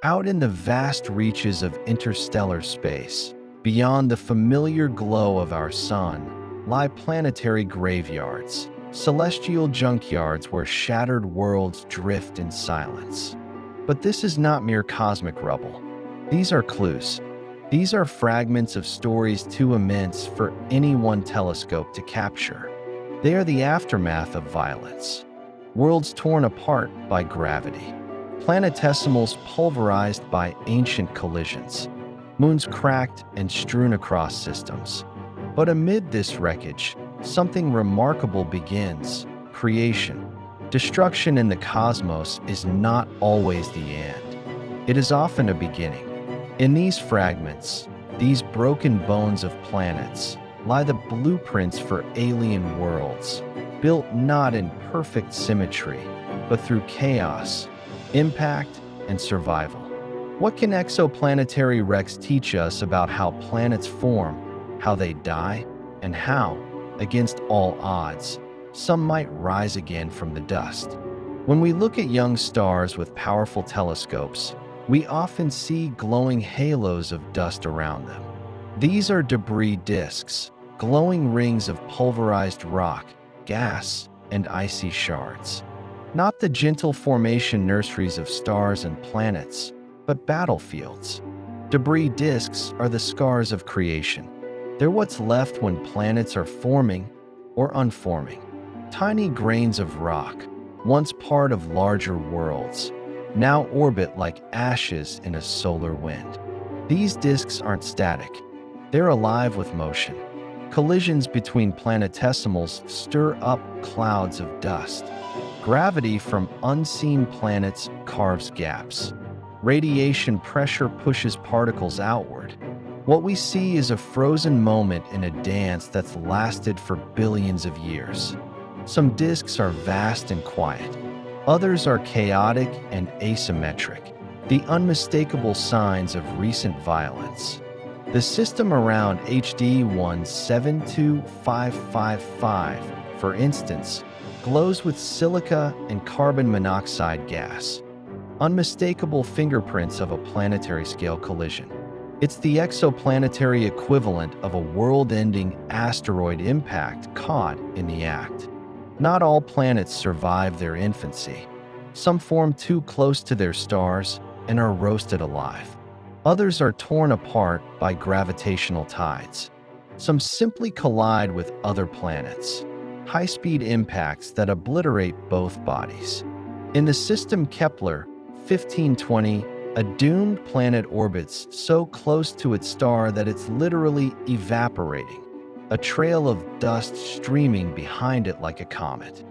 Out in the vast reaches of interstellar space, beyond the familiar glow of our sun, lie planetary graveyards, celestial junkyards where shattered worlds drift in silence. But this is not mere cosmic rubble. These are clues. These are fragments of stories too immense for any one telescope to capture. They are the aftermath of violence. Worlds torn apart by gravity. Planetesimals pulverized by ancient collisions. Moons cracked and strewn across systems. But amid this wreckage, something remarkable begins: creation. Destruction in the cosmos is not always the end. It is often a beginning. In these fragments, these broken bones of planets, lie the blueprints for alien worlds, built not in perfect symmetry, but through chaos, impact, and survival. What can exoplanetary wrecks teach us about how planets form, how they die, and how, against all odds, some might rise again from the dust? When we look at young stars with powerful telescopes, we often see glowing halos of dust around them. These are debris disks, glowing rings of pulverized rock, gas, and icy shards. Not the gentle formation nurseries of stars and planets, but battlefields. Debris disks are the scars of creation. They're what's left when planets are forming or unforming. Tiny grains of rock, once part of larger worlds, now orbit like ashes in a solar wind. These disks aren't static. They're alive with motion. Collisions between planetesimals stir up clouds of dust. Gravity from unseen planets carves gaps. Radiation pressure pushes particles outward. What we see is a frozen moment in a dance that's lasted for billions of years. Some disks are vast and quiet. Others are chaotic and asymmetric, the unmistakable signs of recent violence. The system around HD 172555, for instance, glows with silica and carbon monoxide gas, unmistakable fingerprints of a planetary-scale collision. It's the exoplanetary equivalent of a world-ending asteroid impact caught in the act. Not all planets survive their infancy. Some form too close to their stars and are roasted alive. Others are torn apart by gravitational tides. Some simply collide with other planets, high-speed impacts that obliterate both bodies. In the system Kepler 1520, a doomed planet orbits so close to its star that it's literally evaporating, a trail of dust streaming behind it like a comet.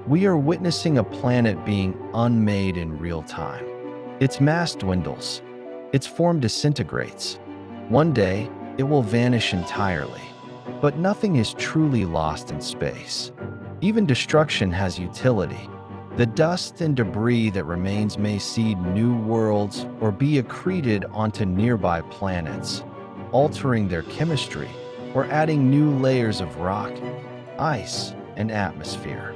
We are witnessing a planet being unmade in real time. Its mass dwindles. Its form disintegrates. One day, it will vanish entirely. But nothing is truly lost in space. Even destruction has utility. The dust and debris that remains may seed new worlds or be accreted onto nearby planets, altering their chemistry or adding new layers of rock, ice, and atmosphere.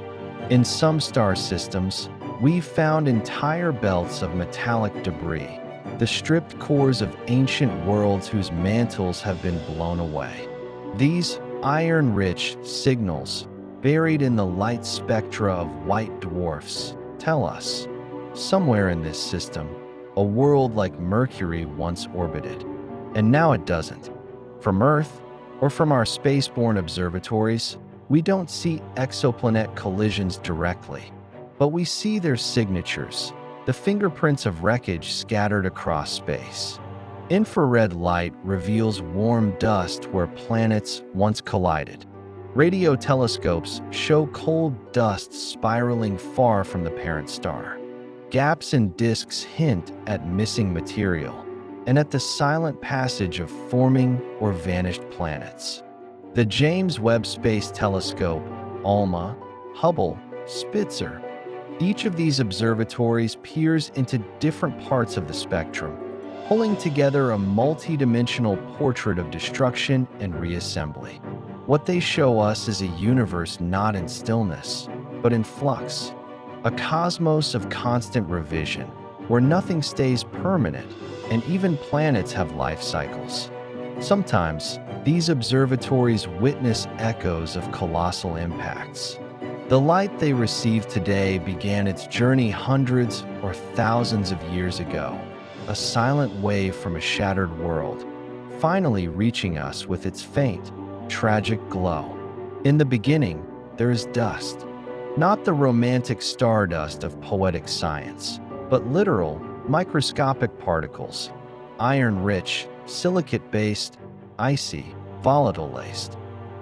In some star systems, we've found entire belts of metallic debris, the stripped cores of ancient worlds whose mantles have been blown away. These iron-rich signals, buried in the light spectra of white dwarfs, tell us, somewhere in this system, a world like Mercury once orbited. And now it doesn't. From Earth, or from our spaceborne observatories, we don't see exoplanet collisions directly, but we see their signatures, the fingerprints of wreckage scattered across space. Infrared light reveals warm dust where planets once collided. Radio telescopes show cold dust spiraling far from the parent star. Gaps in disks hint at missing material and at the silent passage of forming or vanished planets. The James Webb Space Telescope, ALMA, Hubble, Spitzer, each of these observatories peers into different parts of the spectrum, pulling together a multi-dimensional portrait of destruction and reassembly. What they show us is a universe not in stillness, but in flux, a cosmos of constant revision, where nothing stays permanent, and even planets have life cycles. Sometimes, these observatories witness echoes of colossal impacts. The light they receive today began its journey hundreds or thousands of years ago, a silent wave from a shattered world, finally reaching us with its faint, tragic glow. In the beginning, there is dust, not the romantic stardust of poetic science, but literal, microscopic particles, iron-rich, silicate-based, icy, volatile-laced.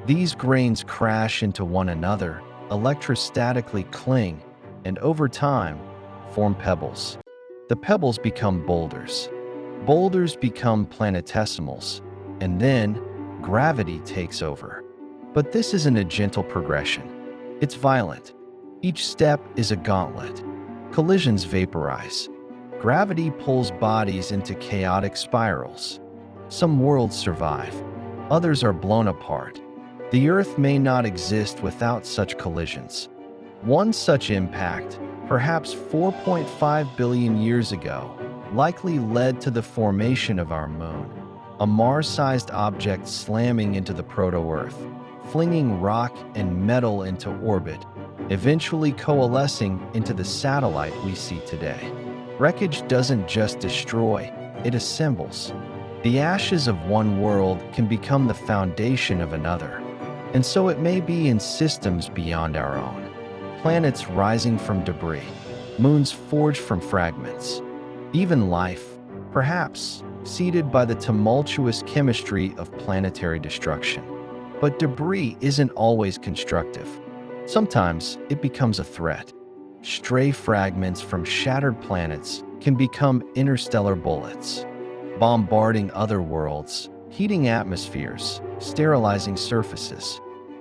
These grains crash into one another, electrostatically cling, and over time, form pebbles. The pebbles become boulders. Boulders become planetesimals, and then gravity takes over. But this isn't a gentle progression. It's violent. Each step is a gauntlet. Collisions vaporize. Gravity pulls bodies into chaotic spirals. Some worlds survive. Others are blown apart. The Earth may not exist without such collisions. One such impact, perhaps 4.5 billion years ago, likely led to the formation of our moon, a Mars-sized object slamming into the proto-Earth, flinging rock and metal into orbit, eventually coalescing into the satellite we see today. Wreckage doesn't just destroy, it assembles. The ashes of one world can become the foundation of another, and so it may be in systems beyond our own. Planets rising from debris, moons forged from fragments, even life, perhaps, seeded by the tumultuous chemistry of planetary destruction. But debris isn't always constructive. Sometimes it becomes a threat. Stray fragments from shattered planets can become interstellar bullets, bombarding other worlds, heating atmospheres, sterilizing surfaces.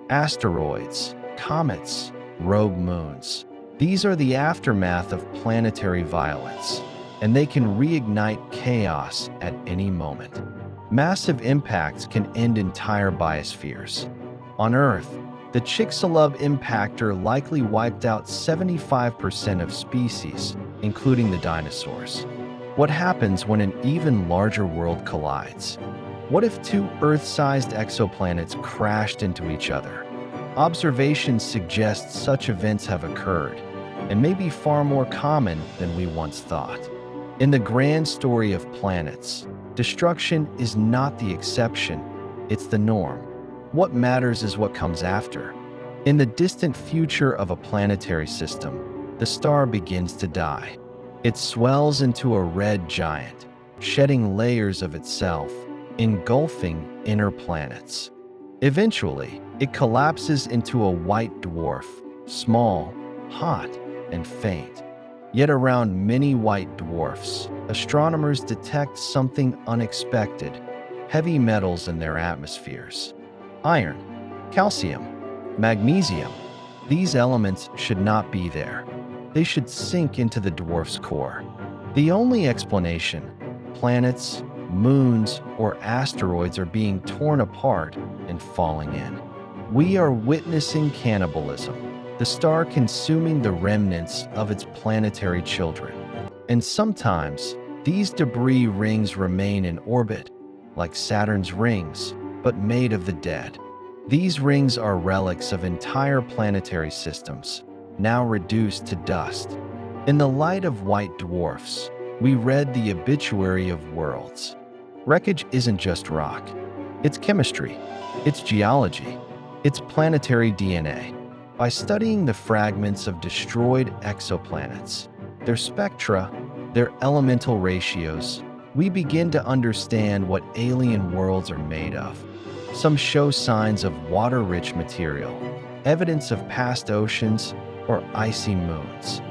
Asteroids, comets, rogue moons. These are the aftermath of planetary violence, and they can reignite chaos at any moment. Massive impacts can end entire biospheres. On Earth, the Chicxulub impactor likely wiped out 75% of species, including the dinosaurs. What happens when an even larger world collides? What if two Earth-sized exoplanets crashed into each other? Observations suggest such events have occurred, and may be far more common than we once thought. In the grand story of planets, destruction is not the exception, it's the norm. What matters is what comes after. In the distant future of a planetary system, the star begins to die. It swells into a red giant, shedding layers of itself, engulfing inner planets. Eventually, it collapses into a white dwarf, small, hot, and faint. Yet around many white dwarfs, astronomers detect something unexpected: heavy metals in their atmospheres. Iron, calcium, magnesium. These elements should not be there. They should sink into the dwarf's core. The only explanation: planets, moons, or asteroids are being torn apart and falling in. We are witnessing cannibalism, the star consuming the remnants of its planetary children. And sometimes, these debris rings remain in orbit, like Saturn's rings, but made of the dead. These rings are relics of entire planetary systems, now reduced to dust. In the light of white dwarfs, we read the obituary of worlds. Wreckage isn't just rock. It's chemistry, it's geology, it's planetary DNA. By studying the fragments of destroyed exoplanets, their spectra, their elemental ratios, we begin to understand what alien worlds are made of. Some show signs of water-rich material, evidence of past oceans or icy moons.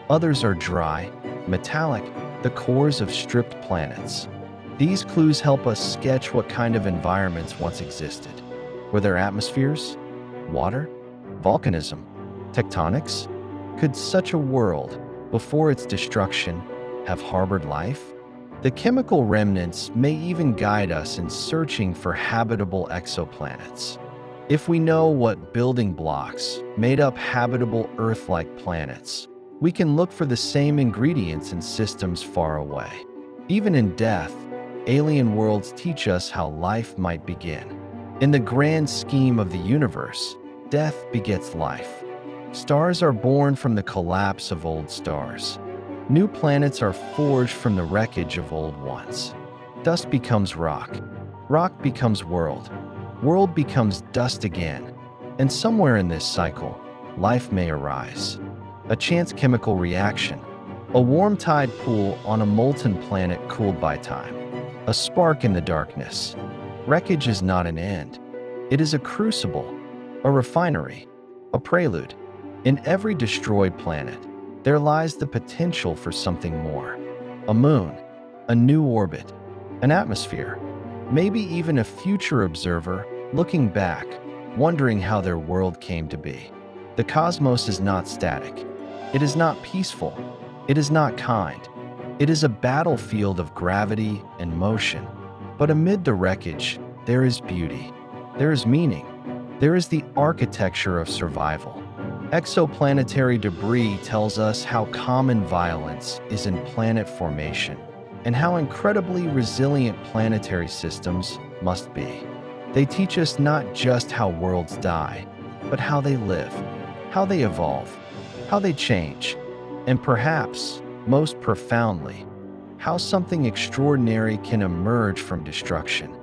Others are dry, metallic, the cores of stripped planets. These clues help us sketch what kind of environments once existed. Were there atmospheres? Water? Volcanism? Tectonics? Could such a world, before its destruction, have harbored life? The chemical remnants may even guide us in searching for habitable exoplanets. If we know what building blocks made up habitable Earth-like planets, We can look for the same ingredients in systems far away. Even in death, alien worlds teach us how life might begin. In the grand scheme of the universe, death begets life. Stars are born from the collapse of old stars. New planets are forged from the wreckage of old ones. Dust becomes rock. Rock becomes world. World becomes dust again. And somewhere in this cycle, life may arise. A chance chemical reaction. A warm tide pool on a molten planet cooled by time. A spark in the darkness. Wreckage is not an end. It is a crucible, a refinery, a prelude. In every destroyed planet, there lies the potential for something more. A moon, a new orbit, an atmosphere, maybe even a future observer looking back, wondering how their world came to be. The cosmos is not static. It is not peaceful. It is not kind. It is a battlefield of gravity and motion. But amid the wreckage, there is beauty. There is meaning. There is the architecture of survival. Exoplanetary debris tells us how common violence is in planet formation and how incredibly resilient planetary systems must be. They teach us not just how worlds die, but how they live, how they evolve, how they change, and perhaps, most profoundly, how something extraordinary can emerge from destruction.